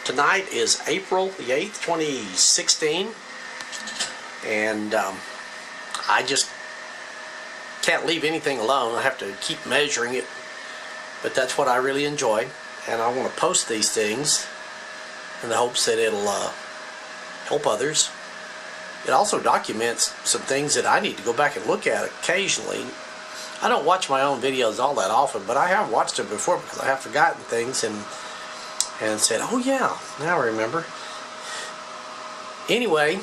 Tonight is April the 8th, 2016, and I just can't leave anything alone. I have to keep measuring it, but that's what I really enjoy, and I want to post these things in the hopes that it'll help others. It also documents some things that I need to go back and look at occasionally. I don't watch my own videos all that often, but I have watched them before because I have forgotten things and said, oh yeah, now I remember. Anyway,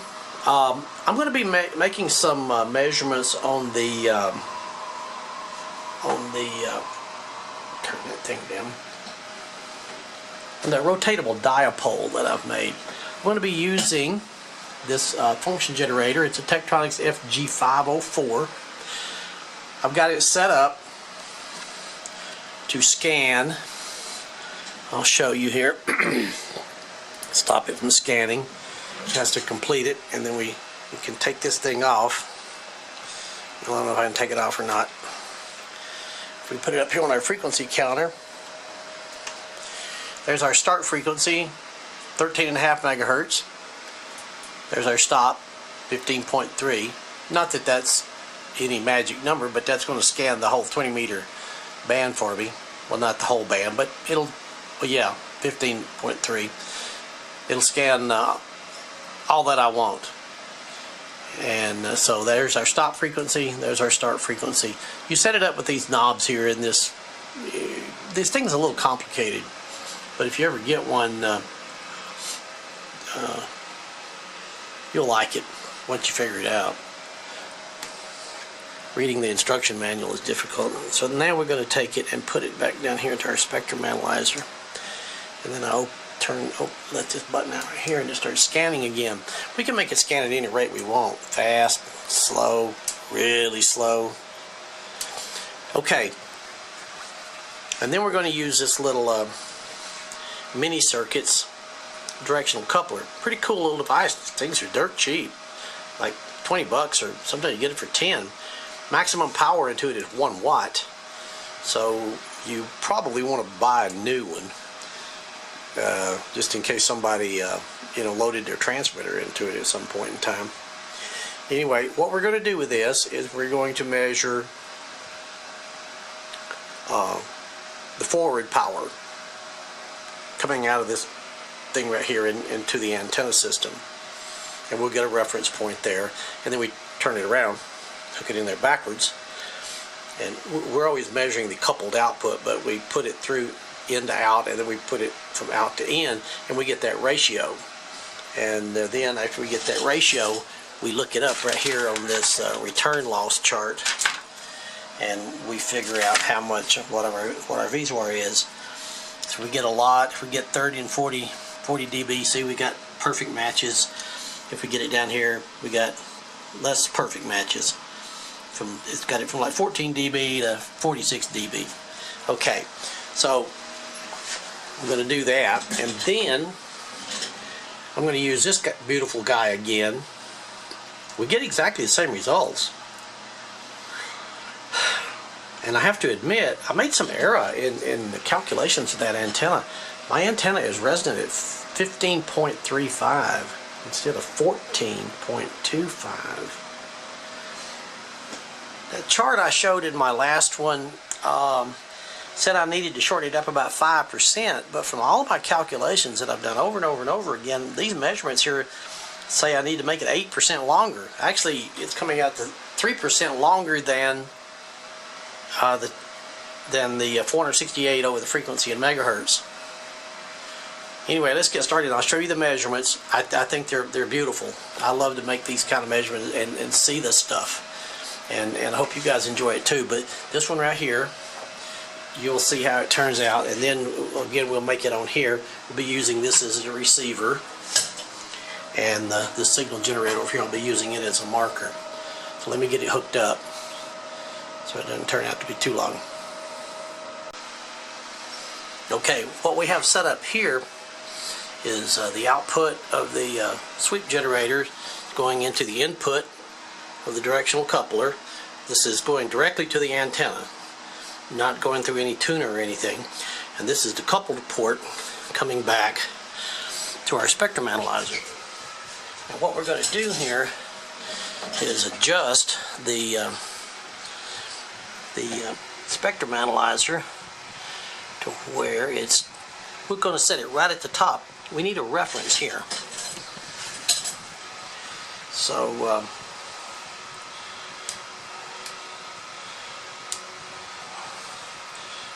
I'm going to be making some measurements on the turn that thing down, on the rotatable dipole that I've made. I'm going to be using this function generator. It's a Tektronix G504. I've got it set up to scan. I'll show you here. Stop it from scanning. It has to complete it, and then we can take this thing off. I don't know if I can take it off or not. If we put it up here on our frequency counter, there's our start frequency, 13.5 megahertz. There's our stop, 15.3. Not that that's any magic number, but that's going to scan the whole 20-meter band for me. Well, not the whole band, but it'll, well, yeah, 15.3. It'll scan all that I want. And so there's our stop frequency, there's our start frequency. You set it up with these knobs here, and this thing's a little complicated, but if you ever get one, you'll like it once you figure it out. Reading the instruction manual is difficult. So now we're going to take it and put it back down here into our spectrum analyzer, and then I'll let this button out right here and just start scanning again. We can make it scan at any rate we want. Fast, slow, really slow. Okay. And then we're going to use this little mini circuits directional coupler. Pretty cool little device. Things are dirt cheap. Like 20 bucks, or sometimes you get it for 10. Maximum power into it is 1 watt. So you probably want to buy a new one. Just in case somebody loaded their transmitter into it at some point in time. Anyway, what we're going to do with this is we're going to measure the forward power coming out of this thing right here into the antenna system, and we'll get a reference point there, and then we turn it around, hook it in there backwards, and we're always measuring the coupled output, but we put it through in to out, and then we put it from out to in, and we get that ratio. And then after we get that ratio, we look it up right here on this return loss chart, and we figure out how much what our VSWR is. So we get a lot. If we get 30 and 40 dB, see, we got perfect matches. If we get it down here, we got less perfect matches. It's got it from like 14 dB to 46 dB. Okay, so I'm going to do that, and then I'm going to use this beautiful guy again. We get exactly the same results, and I have to admit I made some error in the calculations of that antenna. My antenna is resonant at 15.35 instead of 14.25. That chart I showed in my last one said I needed to shorten it up about 5%, but from all of my calculations that I've done over and over and over again, these measurements here say I need to make it 8% longer. Actually, it's coming out to 3% longer than the 468 over the frequency in megahertz. Anyway, let's get started. I'll show you the measurements. I think they're beautiful. I love to make these kind of measurements and see this stuff, and I hope you guys enjoy it too. But this one right here, you'll see how it turns out, and then again we'll make it on here. We'll be using this as a receiver, and the signal generator over here, I'll be using it as a marker. So let me get it hooked up so it doesn't turn out to be too long. Okay, what we have set up here is the output of the sweep generator going into the input of the directional coupler. This is going directly to the antenna, not going through any tuner or anything. And this is the coupled port coming back to our spectrum analyzer. And what we're going to do here is adjust the spectrum analyzer to where we're going to set it right at the top. We need a reference here. So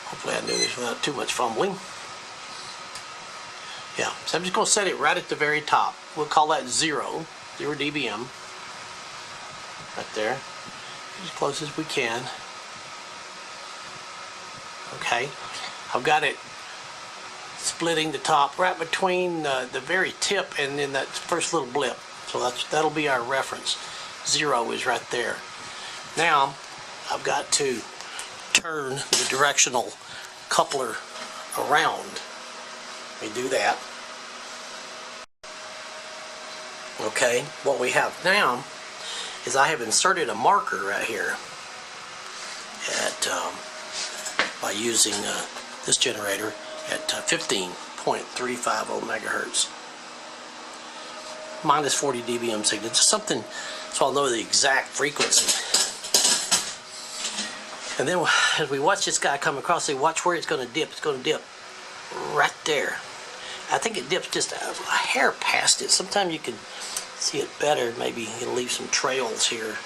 hopefully I do this without too much fumbling. Yeah, so I'm just going to set it right at the very top. We'll call that 0 dBm. Right there. As close as we can. Okay. I've got it splitting the top right between the very tip and then that first little blip. So that'll be our reference. 0 is right there. Now I've got to turn the directional coupler around. Let me do that. Okay, what we have now is I have inserted a marker right here by using this generator at 15.350 megahertz. Minus 40 dBm signal. Just something so I'll know the exact frequency. And then as we watch this guy come across, say, watch where it's going to dip. It's going to dip right there. I think it dips just a hair past it. Sometimes you can see it better. Maybe it'll leave some trails here.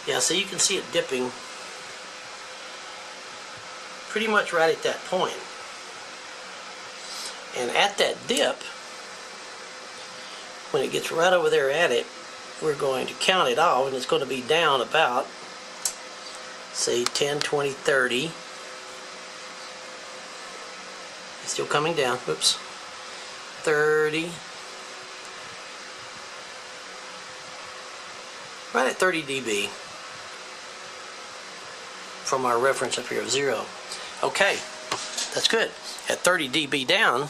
Yeah, so you can see it dipping pretty much right at that point. And at that dip, when it gets right over there at it, we're going to count it off, and it's going to be down about, say, 10, 20, 30. It's still coming down. Whoops. 30. Right at 30 dB from our reference up here of 0. Okay, that's good. At 30 dB down,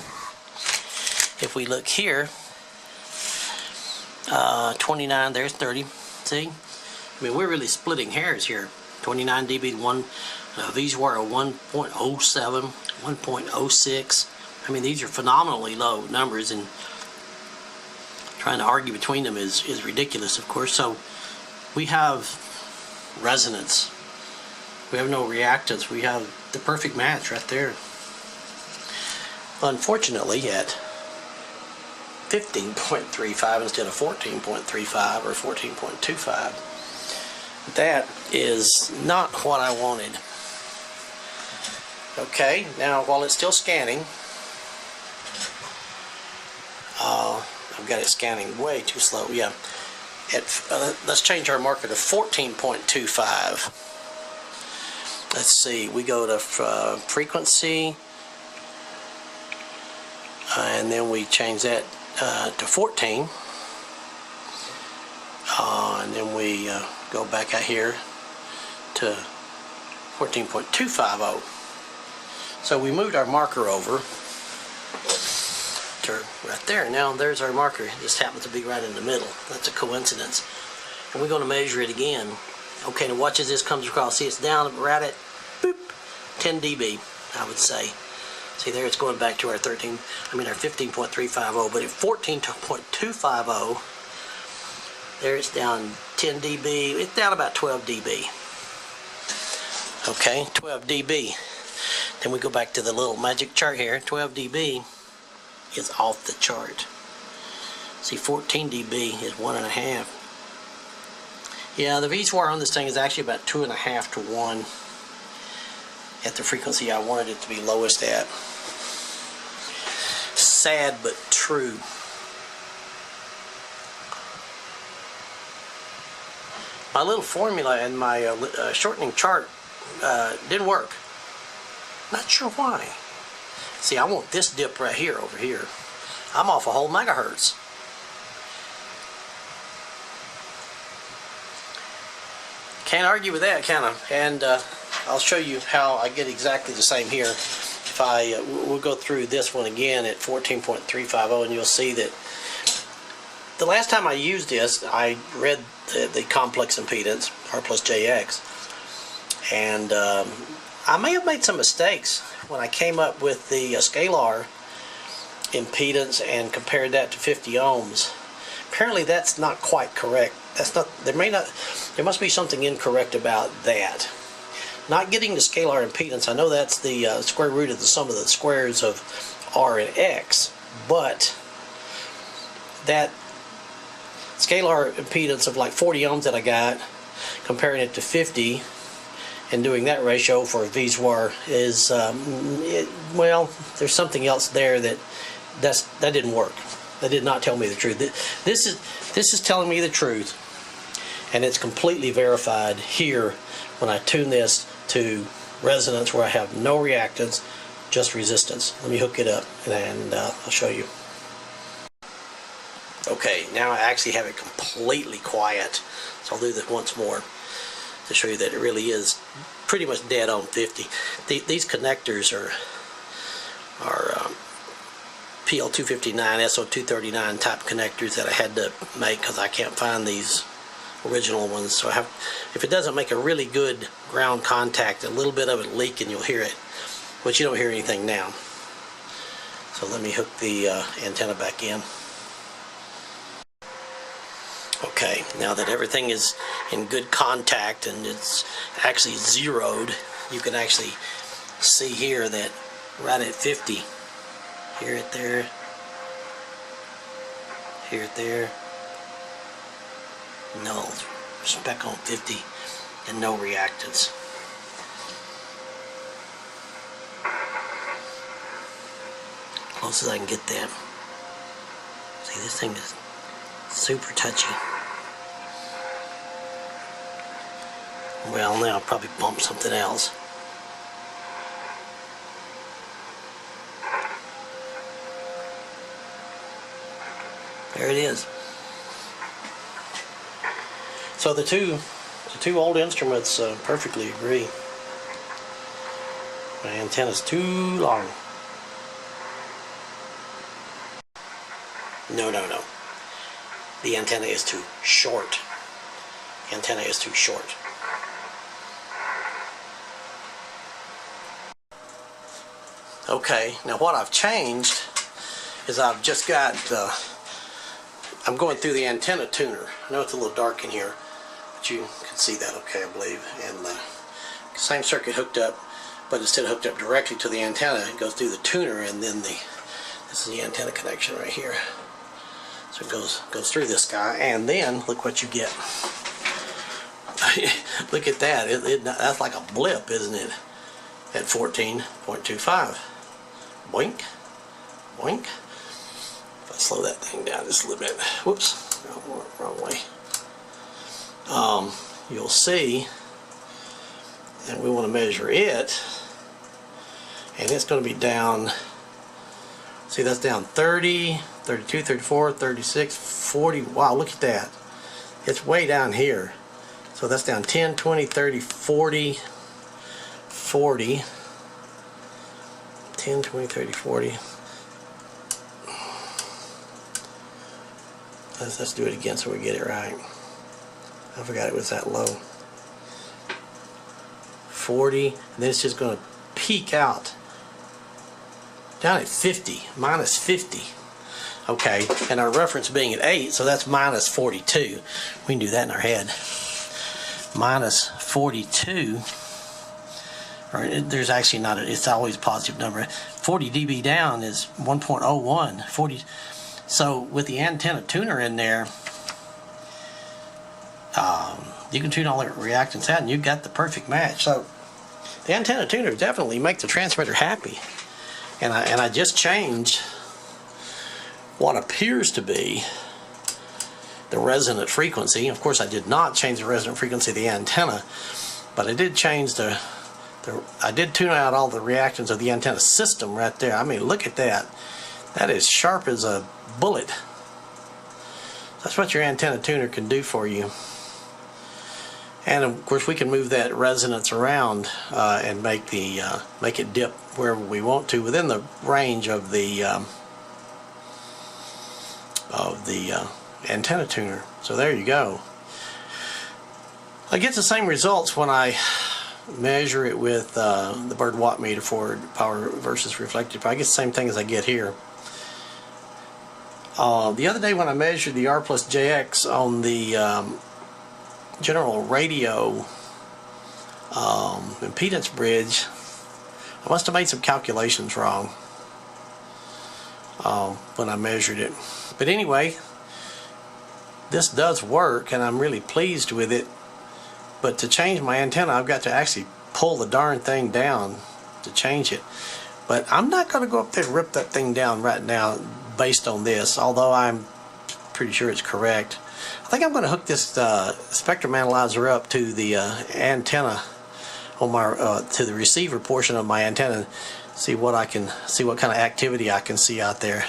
if we look here, 29, there's 30. See? I mean, we're really splitting hairs here. 29 dB to 1. These were a 1.07, 1.06. I mean, these are phenomenally low numbers, and trying to argue between them is ridiculous, of course. So we have resonance. We have no reactance. We have the perfect match right there. Unfortunately, at 15.35 instead of 14.35 or 14.25, that is not what I wanted. Okay, now while it's still scanning, I've got it scanning way too slow. Yeah, let's change our marker to 14.25. Let's see, we go to frequency, and then we change that to 14, and then we go back out here to 14.250. So we moved our marker over to right there. Now there's our marker. It just happens to be right in the middle. That's a coincidence. And we're going to measure it again. Okay, now watch as this comes across. See, it's down right at boop, 10 dB, I would say. See there, it's going back to our 15.350, but at 14.250, there it's down 10 dB. It's down about 12 dB. Okay, 12 dB. Then we go back to the little magic chart here. 12 dB is off the chart. See, 14 dB is 1.5. Yeah, the V-square on this thing is actually about 2.5 to 1 at the frequency I wanted it to be lowest at. Sad but true. My little formula and my shortening chart didn't work. Not sure why. See, I want this dip right here over here. I'm off a whole megahertz. Can't argue with that, can I? And I'll show you how I get exactly the same here. If we'll go through this one again at 14.350, and you'll see that the last time I used this, I read the complex impedance, R plus JX, and I may have made some mistakes when I came up with the scalar impedance and compared that to 50 ohms. Apparently that's not quite correct. That's not, there must be something incorrect about that. Not getting the scalar impedance, I know that's the square root of the sum of the squares of R and X, but that scalar impedance of like 40 ohms that I got, comparing it to 50 and doing that ratio for a VSWR is, well, there's something else there that didn't work. That did not tell me the truth. This is telling me the truth, and it's completely verified here when I tune this to resonance where I have no reactance, just resistance. Let me hook it up and I'll show you. Okay, now I actually have it completely quiet, so I'll do this once more to show you that it really is pretty much dead on 50. These connectors are PL259, SO239 type connectors that I had to make because I can't find these original ones. So if it doesn't make a really good ground contact, a little bit of it leaking, you'll hear it, but you don't hear anything now. So let me hook the antenna back in. Okay, now that everything is in good contact and it's actually zeroed, you can actually see here that right at 50, hear it there, hear it there, no, spec on 50 and no reactance. Close as I can get that. See, this thing is super touchy. Well, now I'll probably bump something else. There it is. So the two old instruments perfectly agree. My antenna's too long. No. The antenna is too short. The antenna is too short. Okay, now what I've changed is I've just got, I'm going through the antenna tuner. I know it's a little dark in here, but you can see that okay, I believe. And same circuit hooked up, but instead of hooked up directly to the antenna, it goes through the tuner, and then this is the antenna connection right here. So it goes through this guy, and then look what you get. Look at that. That's like a blip, isn't it? At 14.25. Boink, boink. If I slow that thing down just a little bit. Whoops, wrong way. You'll see, and we want to measure it, and it's going to be down. See, that's down 30, 32, 34, 36, 40. Wow, look at that. It's way down here. So that's down 10, 20, 30, 40, 40. 10, 20, 30, 40. Let's do it again so we get it right. I forgot it was that low. 40, and then it's just going to peak out down at 50, minus 50. Okay, and our reference being at 8, so that's minus 42. We can do that in our head. Minus 42. Or there's actually not it's always a positive number. 40 dB down is 1.01. 40. So with the antenna tuner in there, you can tune all the reactance out, and you've got the perfect match. So the antenna tuner definitely make the transmitter happy. And I just changed what appears to be the resonant frequency. Of course, I did not change the resonant frequency of the antenna, but I did change I did tune out all the reactance of the antenna system right there. I mean, look at that. That is sharp as a bullet. That's what your antenna tuner can do for you. And of course, we can move that resonance around and make it dip wherever we want to within the range of the antenna tuner. So there you go. I get the same results when I measure it with the bird watt meter for power versus reflected power. I get the same thing as I get here. The other day when I measured the R plus JX on the general radio impedance bridge, I must have made some calculations wrong when I measured it. But anyway, this does work and I'm really pleased with it. But to change my antenna, I've got to actually pull the darn thing down to change it. But I'm not going to go up there and rip that thing down right now based on this, although I'm pretty sure it's correct. I think I'm going to hook this spectrum analyzer up to the antenna on my to the receiver portion of my antenna, see what kind of activity I can see out there.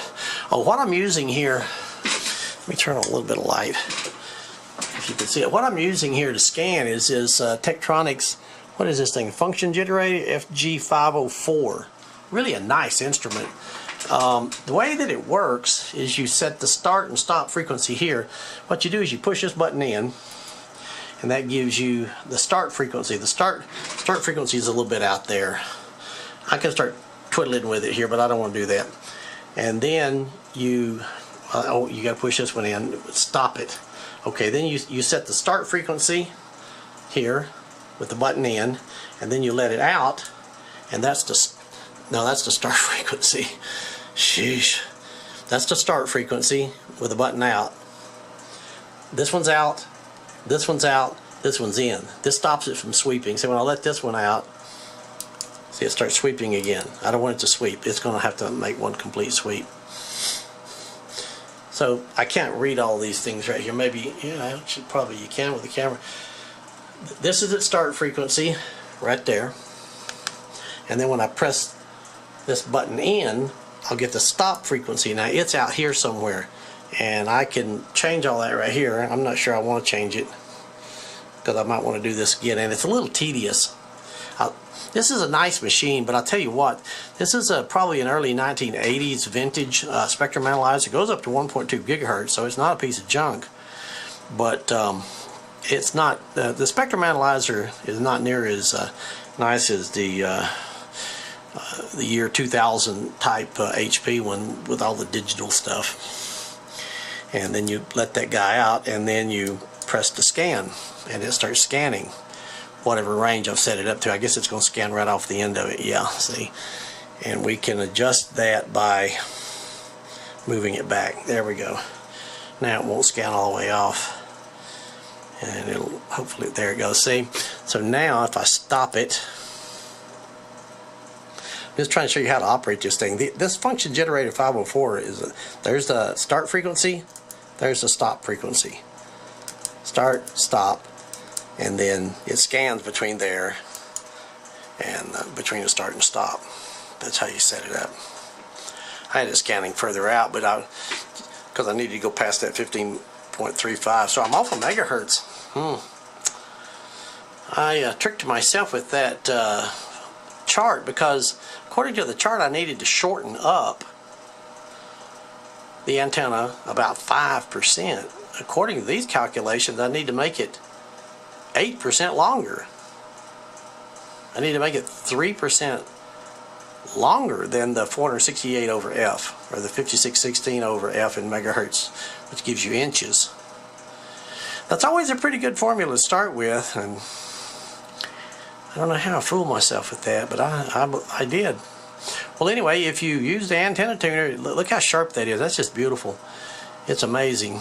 Oh, what I'm using here, let me turn on a little bit of light if you can see it. What I'm using here to scan is Tektronix, what is this thing, function generator G5RV. Really a nice instrument. The way that it works is you set the start and stop frequency here. What you do is you push this button in, and that gives you the start frequency. The start frequency is a little bit out there. I can start twiddling with it here, but I don't want to do that. And then you got to push this one in, stop it. Okay, then you set the start frequency here with the button in, and then you let it out, and that's the start frequency. Sheesh. That's the start frequency with the button out. This one's out, this one's out, this one's in. This stops it from sweeping. So when I let this one out, see, it starts sweeping again. I don't want it to sweep. It's going to have to make one complete sweep. So I can't read all these things right here. Maybe, yeah, you can with the camera. This is its start frequency right there. And then when I press this button in, I'll get the stop frequency. Now it's out here somewhere, and I can change all that right here. I'm not sure I want to change it because I might want to do this again, and it's a little tedious. This is a nice machine, but I'll tell you what, this is probably an early 1980s vintage spectrum analyzer. It goes up to 1.2 gigahertz, so it's not a piece of junk. But it's not, the spectrum analyzer is not near as nice as the year 2000 type HP one with all the digital stuff. And then you let that guy out, and then you press the scan, and it starts scanning whatever range I've set it up to. I guess it's going to scan right off the end of it. Yeah, see, and we can adjust that by moving it back. There we go. Now it won't scan all the way off, and it'll hopefully, there it goes. See, so now if I stop it, just trying to show you how to operate this thing. This function generator 504 is there's the start frequency, there's the stop frequency. Start, stop, and then it scans between there and between the start and stop. That's how you set it up. I had it scanning further out, but because I needed to go past that 15.35, so I'm off a megahertz. I tricked myself with that chart, because according to the chart I needed to shorten up the antenna about 5%. According to these calculations, I need to make it 8% longer. I need to make it 3% longer than the 468 over F, or the 5616 over F in megahertz, which gives you inches. That's always a pretty good formula to start with, and I don't know how I fooled myself with that, but I did. Well, anyway, if you use the antenna tuner, look how sharp that is. That's just beautiful. It's amazing.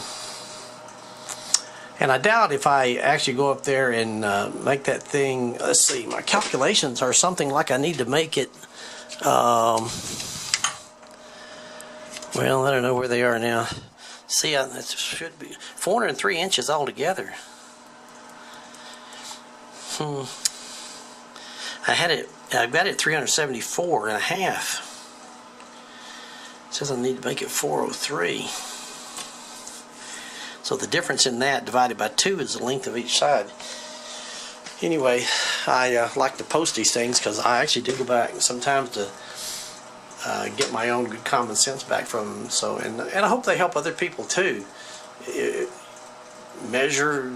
And I doubt if I actually go up there and make that thing, let's see, my calculations are something like I need to make it, well, I don't know where they are now. See, it should be 403 inches altogether. I've got it 374 and a half. It says I need to make it 403. So the difference in that divided by 2 is the length of each side. Anyway, I like to post these things because I actually do go back sometimes to get my own good common sense back from them. So, and I hope they help other people too. Measure,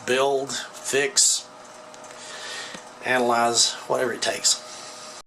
build, fix, analyze, whatever it takes.